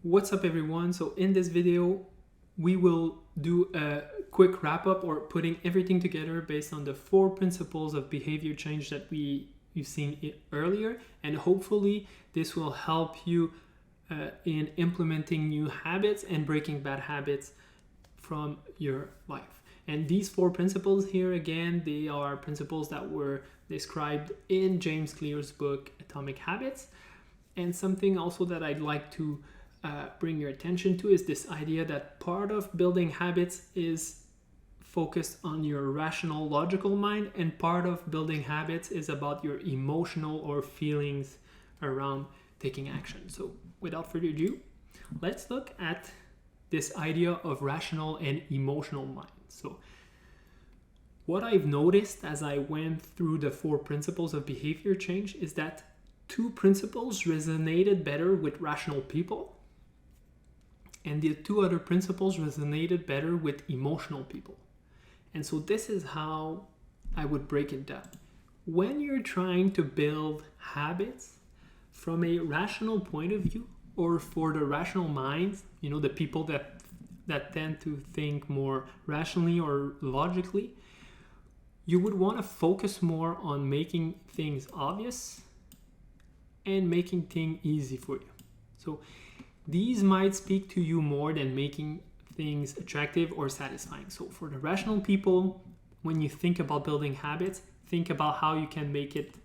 What's up everyone? So in this video we will do a quick wrap up or putting everything together based on the 4 principles of behavior change that you've seen earlier, and hopefully this will help you in implementing new habits and breaking bad habits from your life. And these 4 principles here, again, they are principles that were described in James Clear's book Atomic Habits. And something also that I'd like to bring your attention to is this idea that part of building habits is focused on your rational, logical mind, and part of building habits is about your emotional or feelings around taking action. So without further ado, let's look at this idea of rational and emotional mind. So what I've noticed as I went through the 4 principles of behavior change is that 2 principles resonated better with rational people, and the 2 other principles resonated better with emotional people. And so this is how I would break it down. When you're trying to build habits from a rational point of view, or for the rational minds, the people that tend to think more rationally or logically, you would want to focus more on making things obvious and making things easy for you. So these might speak to you more than making things attractive or satisfying. So for the rational people, when you think about building habits, think about how you can make it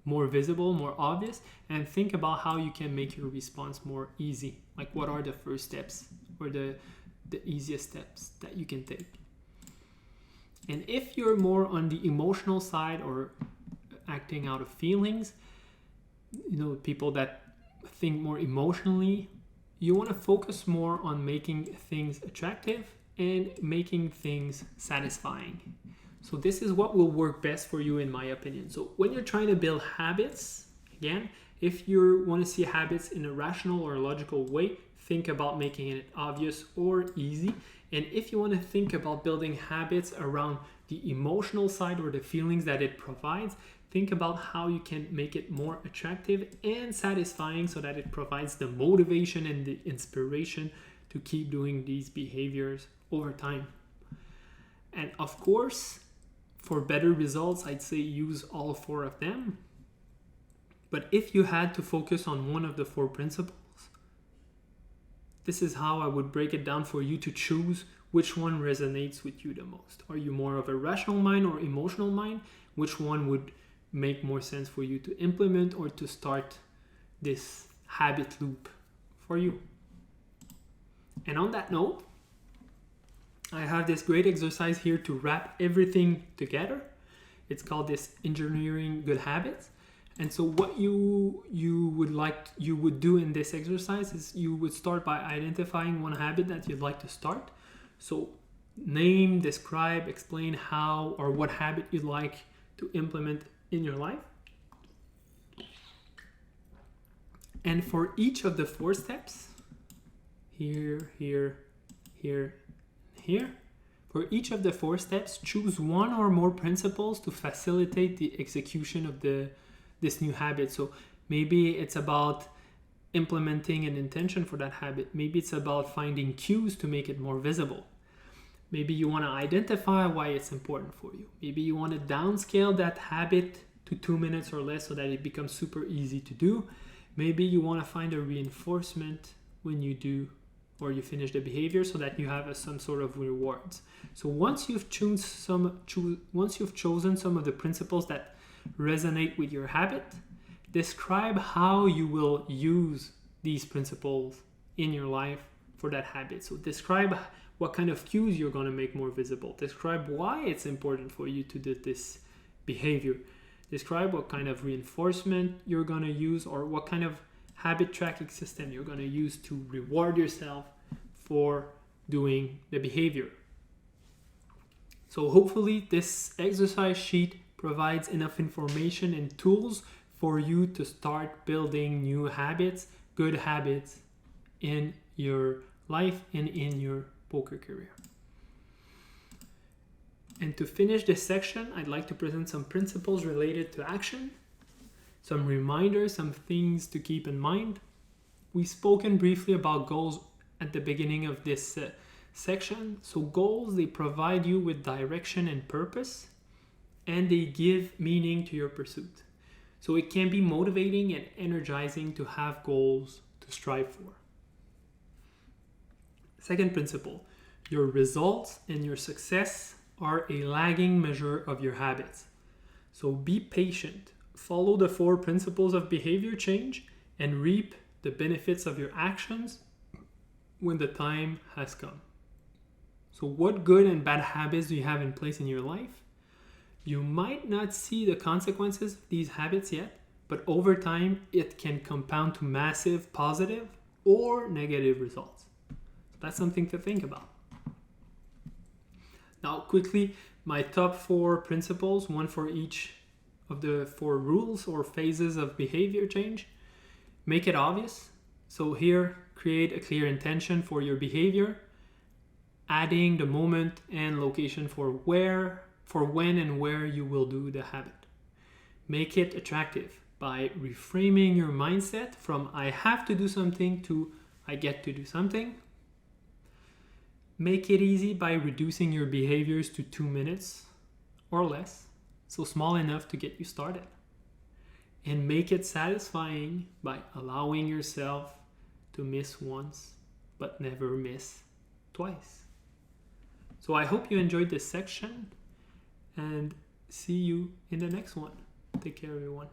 more visible, more obvious, and think about how you can make your response more easy. Like, what are the first steps or the easiest steps that you can take? And if you're more on the emotional side or acting out of feelings, people that think more emotionally, you want to focus more on making things attractive and making things satisfying. So this is what will work best for you, in my opinion. So when you're trying to build habits, again, if you want to see habits in a rational or logical way, think about making it obvious or easy. And if you want to think about building habits around the emotional side or the feelings that it provides, think about how you can make it more attractive and satisfying so that it provides the motivation and the inspiration to keep doing these behaviors over time. And of course, for better results, I'd say use all 4 of them. But if you had to focus on one of the 4 principles, this is how I would break it down for you to choose which one resonates with you the most. Are you more of a rational mind or emotional mind? Which one would make more sense for you to implement or to start this habit loop for you? And on that note, I have this great exercise here to wrap everything together. It's called this Engineering Good Habits. And so what you would do in this exercise is you would start by identifying one habit that you'd like to start. So name, describe, explain how or what habit you'd like to implement in your life. And for each of the 4 steps, here, for each of the 4 steps, choose one or more principles to facilitate the execution of this new habit. So maybe it's about implementing an intention for that habit. Maybe it's about finding cues to make it more visible. Maybe you want to identify why it's important for you. Maybe you want to downscale that habit to 2 minutes or less so that it becomes super easy to do. Maybe you want to find a reinforcement when you do or you finish the behavior so that you have some sort of rewards. So once you've chosen some of the principles that resonate with your habit, describe how you will use these principles in your life for that habit. So describe what kind of cues you're going to make more visible. Describe why it's important for you to do this behavior. Describe what kind of reinforcement you're going to use or what kind of habit tracking system you're going to use to reward yourself for doing the behavior. So hopefully this exercise sheet provides enough information and tools for you to start building new habits, good habits in your life and in your poker career. And to finish this section, I'd like to present some principles related to action, some reminders, some things to keep in mind. we've spoken briefly about goals at the beginning of this section. So goals, they provide you with direction and purpose, and they give meaning to your pursuit. So it can be motivating and energizing to have goals to strive for. Second principle, your results and your success are a lagging measure of your habits. So be patient, follow the 4 principles of behavior change, and reap the benefits of your actions when the time has come. So what good and bad habits do you have in place in your life? You might not see the consequences of these habits yet, but over time it can compound to massive positive or negative results. So that's something to think about. Now quickly, my top 4 principles, one for each of the 4 rules or phases of behavior change. Make it obvious. So here, create a clear intention for your behavior, adding the moment and location for when and where you will do the habit. Make it attractive by reframing your mindset from I have to do something to I get to do something. Make it easy by reducing your behaviors to 2 minutes or less, so small enough to get you started. And make it satisfying by allowing yourself to miss once, but never miss twice. So I hope you enjoyed this section, and see you in the next one. Take care, everyone.